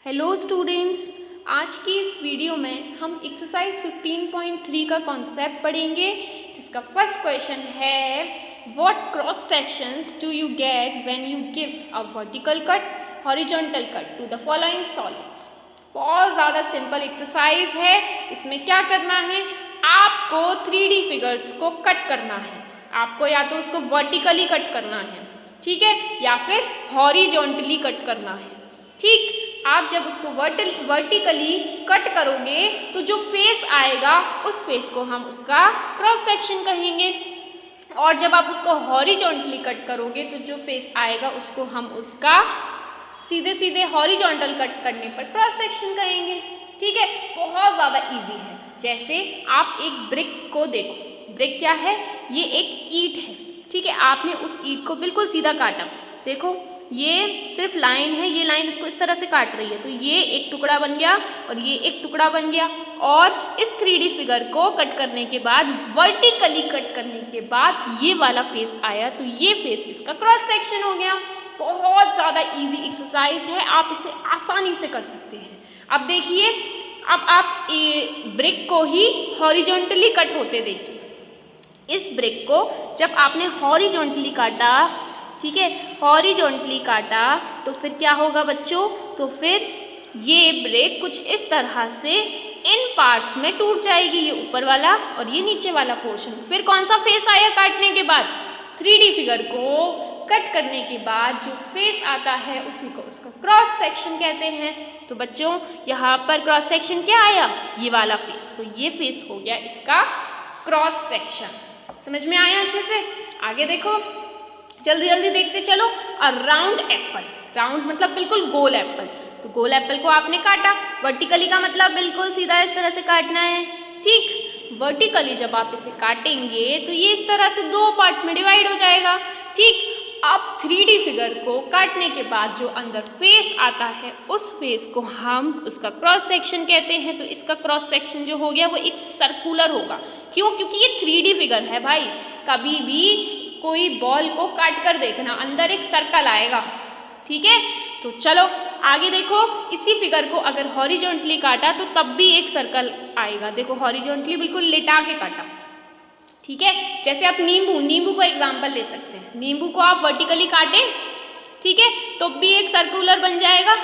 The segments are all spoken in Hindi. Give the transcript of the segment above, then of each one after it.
हेलो स्टूडेंट्स, आज की इस वीडियो में हम एक्सरसाइज 15.3 का कॉन्सेप्ट पढ़ेंगे, जिसका फर्स्ट क्वेश्चन है what cross sections do you get when you give a vertical cut, horizontal cut to the following solids. बहुत ज़्यादा सिंपल एक्सरसाइज है। इसमें क्या करना है, आपको 3D फिगर्स को कट करना है। आपको या तो उसको वर्टिकली कट करना है, ठीक है, या फिर हॉरिजॉन्टली कट करना है। ठीक, आप जब उसको वर्टिकली कट करोगे तो जो फेस आएगा उस फेस को हम उसका क्रॉस सेक्शन कहेंगे, और जब आप उसको हॉरिजॉन्टली कट करोगे तो जो फेस आएगा उसको हम उसका सीधे सीधे हॉरिजॉन्टल कट करने पर क्रॉस सेक्शन कहेंगे। ठीक है, बहुत ज़्यादा इजी है। जैसे आप एक ब्रिक को देखो, ब्रिक क्या है, ये एक ईंट है। ठीक है, आपने उस ईंट को बिल्कुल सीधा काटा, देखो ये सिर्फ लाइन है, ये लाइन इसको इस तरह से काट रही है, तो ये एक टुकड़ा बन गया और ये एक टुकड़ा बन गया। और इस 3D फिगर को कट करने के बाद, वर्टिकली कट करने के बाद ये वाला फेस आया, तो ये फेस इसका क्रॉस सेक्शन हो गया। बहुत ज़्यादा इजी एक्सरसाइज है, आप इसे आसानी से कर सकते हैं। अब देखिए, अब आप ब्रिक को ही हॉरिजॉन्टली कट होते देखिए। इस ब्रिक को जब आपने हॉरिजॉन्टली काटा, ठीक है, हॉरिजॉन्टली काटा, तो फिर क्या होगा बच्चों, तो फिर ये ब्रिक कुछ इस तरह से इन पार्ट्स में टूट जाएगी, ये ऊपर वाला और ये नीचे वाला पोर्शन। फिर कौन सा फेस आया काटने के बाद, 3D फिगर को कट करने के बाद जो फेस आता है उसी को उसका क्रॉस सेक्शन कहते हैं। तो बच्चों यहाँ पर क्रॉस सेक्शन क्या आया, ये वाला फेस, तो ये फेस हो गया इसका क्रॉस सेक्शन। समझ में आया अच्छे से? आगे देखो, जल्दी जल्दी देखते चलो। अ राउंड एप्पल, राउंड मतलब बिल्कुल गोल एप्पल, तो गोल एप्पल को आपने काटा, वर्टिकली का मतलब बिल्कुल सीधा इस तरह से काटना है। ठीक, वर्टिकली जब आप इसे काटेंगे तो ये इस तरह से दो पार्ट्स में डिवाइड हो जाएगा। ठीक, अब 3D फिगर को काटने के बाद जो अंदर फेस आता है उस फेस को हम उसका क्रॉस सेक्शन कहते हैं। तो इसका क्रॉस सेक्शन जो हो गया वो एक सर्कुलर होगा। क्यों? क्योंकि ये 3D फिगर है भाई। कभी भी कोई बॉल को काट कर देखना, अंदर एक सर्कल आएगा। ठीक है, तो चलो आगे देखो, इसी फिगर को अगर हॉरिजॉन्टली काटा तो तब भी एक सर्कल आएगा। देखो हॉरिजॉन्टली बिल्कुल लिटा के काटा, ठीक है। जैसे आप नींबू को एग्जाम्पल ले सकते हैं। नींबू को आप वर्टिकली काटें, ठीक है, तो भी एक सर्कुलर बन जाएगा,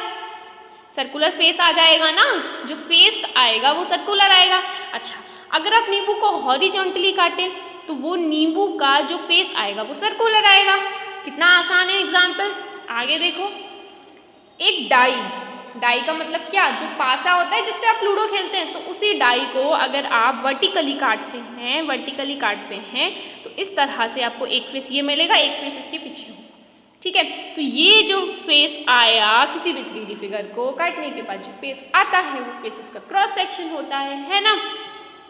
सर्कुलर फेस आ जाएगा ना, जो फेस आएगा वो सर्कुलर आएगा। अच्छा, अगर आप नींबू को हॉरिजॉन्टली काटें तो वो नींबू का जो फेस आएगा वो सर्कुलर आएगा। कितना आसान है एग्जाम्पल। आगे देखो, एक डाई, डाई का मतलब क्या, जो पासा होता है जिससे आप लूडो खेलते हैं, तो उसी डाई को अगर आप वर्टिकली काटते हैं तो इस तरह से आपको एक फेस ये मिलेगा, एक फेस इसके पीछे होगा। ठीक है, तो ये जो फेस आया किसी भी 3D फिगर को काटने के बाद जो फेस आता है वो फेस इसका क्रॉस सेक्शन होता है ना।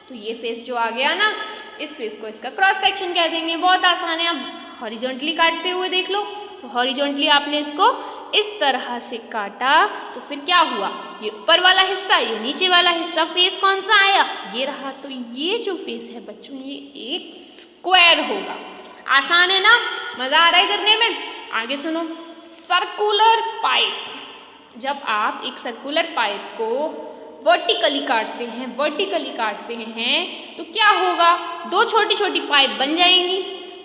तो ये फेस जो आ गया ना, इस फेस को इसका क्रॉस सेक्शन कह देंगे। बहुत आसान है। अब हॉरिजॉन्टली काटते हुए देख लो, तो हॉरिजॉन्टली आपने इसको इस तरह से काटा, तो फिर क्या हुआ, ये ऊपर वाला हिस्सा, ये नीचे वाला हिस्सा, फेस कौन सा आया, ये रहा। तो ये जो फेस है बच्चों, ये एक स्क्वायर होगा। आसान है ना, मजा आ रहा है करने में। आगे सुनो, सर्कुलर पाइप, जब आप एक सर्कुलर पाइप को वर्टिकली काटते हैं तो क्या होगा, दो छोटी छोटी पाइप बन जाएंगी,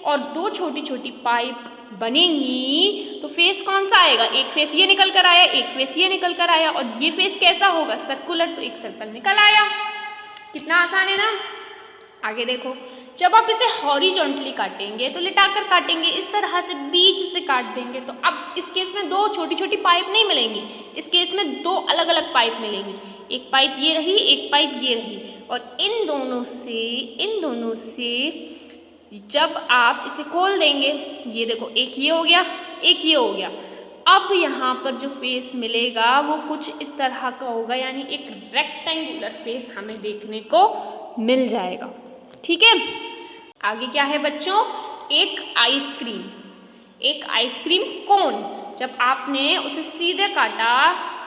और दो छोटी छोटी पाइप बनेंगी तो फेस कौन सा आएगा, एक फेस ये निकल कर आया, एक फेस ये निकल कर आया, और ये फेस कैसा होगा, सर्कुलर, तो एक सर्कल निकल आया। कितना आसान है ना। आगे देखो, जब आप इसे हॉरिजॉन्टली काटेंगे तो लिटाकर काटेंगे, इस तरह से बीच से काट देंगे, तो अब इस केस में दो छोटी छोटी पाइप नहीं मिलेंगी, इस केस में दो अलग अलग पाइप मिलेंगी। एक पाइप ये रही, एक पाइप ये रही, और इन दोनों से जब आप इसे खोल देंगे, ये देखो, एक ये हो गया, एक ये हो गया। अब यहाँ पर जो फेस मिलेगा वो कुछ इस तरह का होगा, यानी एक रेक्टेंगुलर फेस हमें देखने को मिल जाएगा। ठीक है, आगे क्या है बच्चों, एक आइसक्रीम कोन, जब आपने उसे सीधे काटा,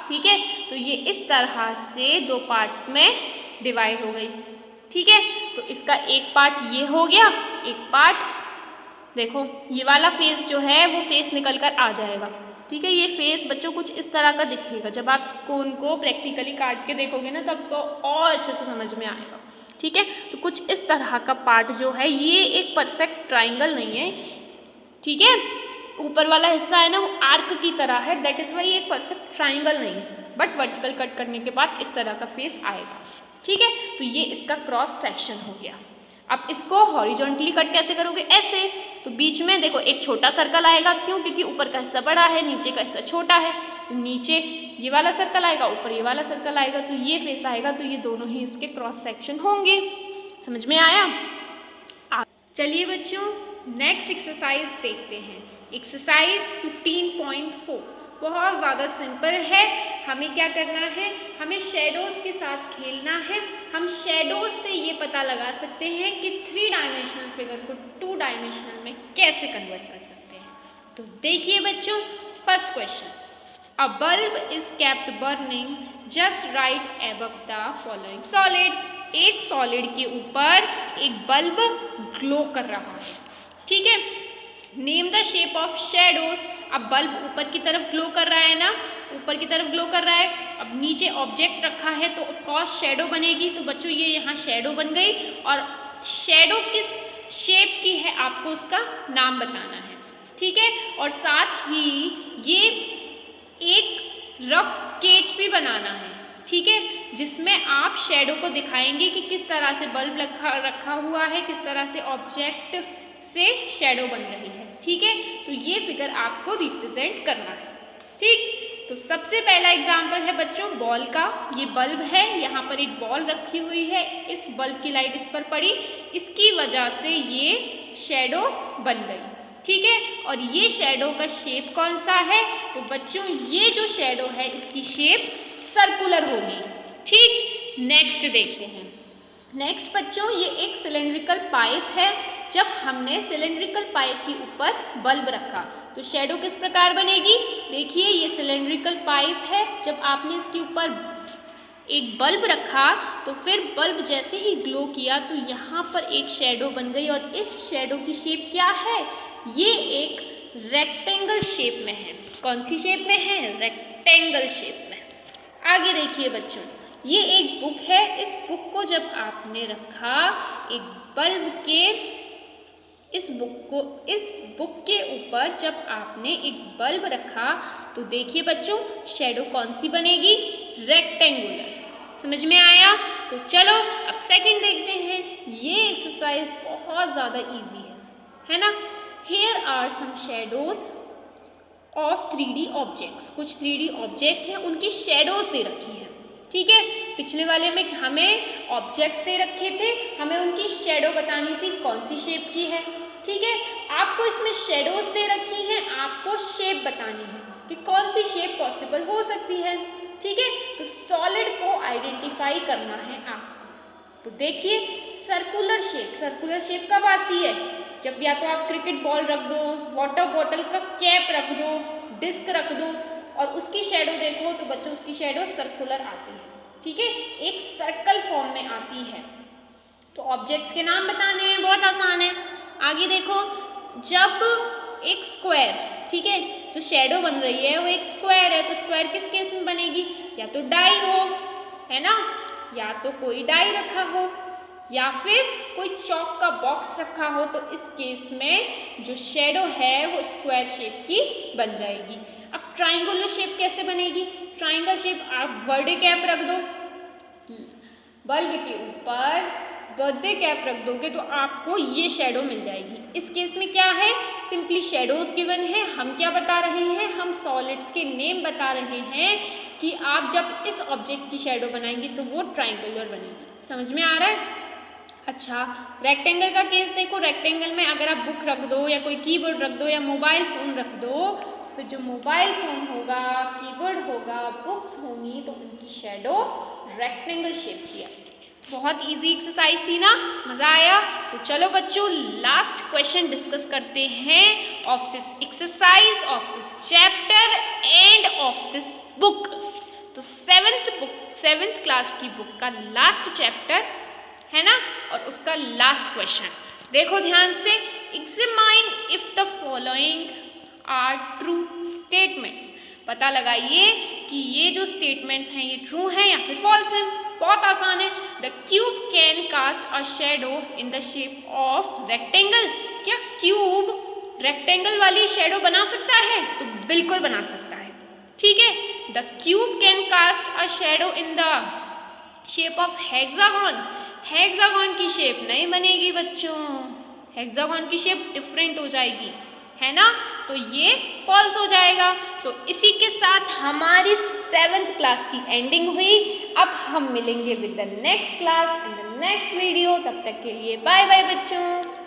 ठीक है, तो ये इस तरह से दो पार्ट्स में डिवाइड हो गई। ठीक है, तो इसका एक पार्ट ये हो गया, एक पार्ट देखो ये वाला फेस जो है वो फेस निकल कर आ जाएगा। ठीक है। ये फेस बच्चों कुछ इस तरह का दिखेगा, जब आप कोन को प्रैक्टिकली काट के देखोगे ना तो आपको और अच्छे से समझ में आएगा, ठीक है। तो कुछ इस तरह का पार्ट जो है ये एक परफेक्ट ट्राइंगल नहीं है, ठीक है। ऊपर वाला हिस्सा है ना वो आर्क की तरह है, दैट इज वाई एक परफेक्ट ट्राइंगल नहीं है, बट वर्टिकल कट करने के बाद इस तरह का फेस आएगा, ठीक है। तो ये इसका क्रॉस सेक्शन हो गया। अब इसको हॉरिजॉन्टली कट कैसे करोगे, ऐसे। तो बीच में देखो एक छोटा सर्कल आएगा, क्यों, क्योंकि ऊपर का हिस्सा बड़ा है, नीचे का हिस्सा छोटा है। तो नीचे ये वाला सर्कल आएगा, ऊपर ये वाला सर्कल आएगा, तो ये फेस आएगा। तो ये दोनों ही इसके क्रॉस सेक्शन होंगे। समझ में आया? चलिए बच्चों नेक्स्ट एक्सरसाइज देखते हैं। एक्सरसाइज 15.4 बहुत ज़्यादा सिंपल है। हमें क्या करना है, हमें शेडोज के साथ खेलना है। हम शेडोज से ये पता लगा सकते हैं कि 3 डायमेंशनल फिगर को 2 डायमेंशनल में कैसे कन्वर्ट कर सकते हैं। तो देखिए बच्चों, first question, a bulb is kept burning just right above the following solid. एक सॉलिड के ऊपर एक बल्ब ग्लो कर रहा है, ठीक है। Name the shape of shadows. अब बल्ब ऊपर की तरफ ग्लो कर रहा है ना, ऊपर की तरफ ग्लो कर रहा है। अब नीचे ऑब्जेक्ट रखा है तो ऑफकोर्स शेडो बनेगी। तो बच्चों ये यहाँ शेडो बन गई, और शेडो किस शेप की है आपको उसका नाम बताना है, ठीक है। और साथ ही ये एक रफ स्केच भी बनाना है, ठीक है, जिसमें आप शेडो को दिखाएंगे कि किस तरह से बल्ब रखा हुआ है, किस तरह से ऑब्जेक्ट से शेडो बन रही है, ठीक है। तो ये फिगर आपको रिप्रेजेंट करना है, ठीक। तो सबसे पहला एग्जाम्पल है बच्चों बॉल का। ये बल्ब है, यहाँ पर एक बॉल रखी हुई है, इस बल्ब की लाइट इस पर पड़ी, इसकी वजह से ये शेडो बन गई, ठीक है। और ये शेडो का शेप कौन सा है, तो बच्चों ये जो शेडो है इसकी शेप सर्कुलर होगी, ठीक। नेक्स्ट देखते हैं। नेक्स्ट बच्चों ये एक सिलेंड्रिकल पाइप है। जब हमने सिलेंड्रिकल पाइप के ऊपर बल्ब रखा तो शेडो किस प्रकार बनेगी, देखिए ये सिलेंड्रिकल पाइप है। जब आपने इसके ऊपर एक बल्ब रखा तो फिर बल्ब जैसे ही ग्लो किया तो यहाँ पर एक शेडो बन गई, और इस शेडो की शेप क्या है, ये एक रेक्टेंगल शेप में है। कौन सी शेप में है, रेक्टेंगल शेप में। आगे देखिए बच्चों, ये एक बुक है। इस बुक को जब आपने रखा एक बल्ब के, इस बुक के ऊपर जब आपने एक बल्ब रखा तो देखिए बच्चों शेडो कौन सी बनेगी, रेक्टेंगुलर। समझ में आया? तो चलो अब सेकंड देखते हैं। ये एक्सरसाइज बहुत ज़्यादा इजी है ना। Here are some shadows of 3D objects. कुछ 3D ऑब्जेक्ट्स हैं, उनकी शेडोज दे रखी है, ठीक है। पिछले वाले में हमें ऑब्जेक्ट्स दे रखे थे, हमें उनकी शेडो बतानी थी कौन सी शेप की है, ठीक है। आपको इसमें शेडोज दे रखी हैं, आपको शेप बतानी है कि कौन सी शेप पॉसिबल हो सकती है, ठीक है। तो सॉलिड को आइडेंटिफाई करना है आपको। तो देखिए सर्कुलर शेप, सर्कुलर शेप कब आती है, जब या तो आप क्रिकेट बॉल रख दो, वाटर बॉटल का कैप रख दो, डिस्क रख दो और उसकी शेडो देखो तो बच्चों उसकी शेडो सर्कुलर आती है, ठीक है, एक सर्कल फॉर्म में आती है। तो ऑब्जेक्ट्स के नाम बताने हैं, बहुत आसान है। आगे देखो, जब एक स्क्वायर, ठीक है, जो शेडो बन रही है वो एक स्क्वायर है, तो स्क्वायर किस केस में बनेगी, या तो डाई हो, है ना, या तो कोई डाई रखा हो, या फिर कोई चौक का बॉक्स रखा हो, तो इस केस में जो शेडो है वो स्क्वायर शेप की बन जाएगी। अब ट्राइंगुलर शेप कैसे बनेगी, ट्राइंगल शेप आप बर्थडे कैप रख दो, बल्ब के ऊपर बर्थडे कैप रख दोगे तो आपको ये शेडो मिल जाएगी। इस केस में क्या है, सिंपली शेडोज गिवन है। हम क्या बता रहे हैं, हम सॉलिड्स के नेम बता रहे हैं कि आप जब इस ऑब्जेक्ट की शेडो बनाएंगे तो वो ट्राइंगुलर बनेगी। समझ में आ रहा है? अच्छा, रेक्टेंगल का केस देखो। रेक्टेंगल में अगर आप बुक रख दो या कोई कीबोर्ड रख दो या मोबाइल फ़ोन रख दो, फिर जो मोबाइल फ़ोन होगा, कीबोर्ड होगा, बुक्स होंगी, तो उनकी शेडो रेक्टेंगल शेप की है। बहुत इजी एक्सरसाइज थी ना, मज़ा आया? तो चलो बच्चों लास्ट क्वेश्चन डिस्कस करते हैं of this exercise, of this chapter and of this book. तो सेवेंथ क्लास की बुक का लास्ट चैप्टर है ना, और उसका लास्ट क्वेश्चन देखो ध्यान से। Examine if the following are true statements. पता लगाइए कि ये जो स्टेटमेंट्स हैं ये ट्रू हैं या फिर फॉल्स हैं। बहुत आसान है। The cube can cast a shadow in the shape of rectangle. क्या क्यूब रेक्टेंगल वाली शेडो बना सकता है? तो बिल्कुल बना सकता है। ठीक है, the cube can cast a shadow in the shape of hexagon. Hexagon की शेप नहीं बनेगी बच्चों, हेक्सागन की शेप डिफरेंट हो जाएगी, है ना, तो ये फॉल्स हो जाएगा। तो इसी के साथ हमारी 7th क्लास की एंडिंग हुई। अब हम मिलेंगे with the next class in the next video. तब तक के लिए बाय बाय बच्चों।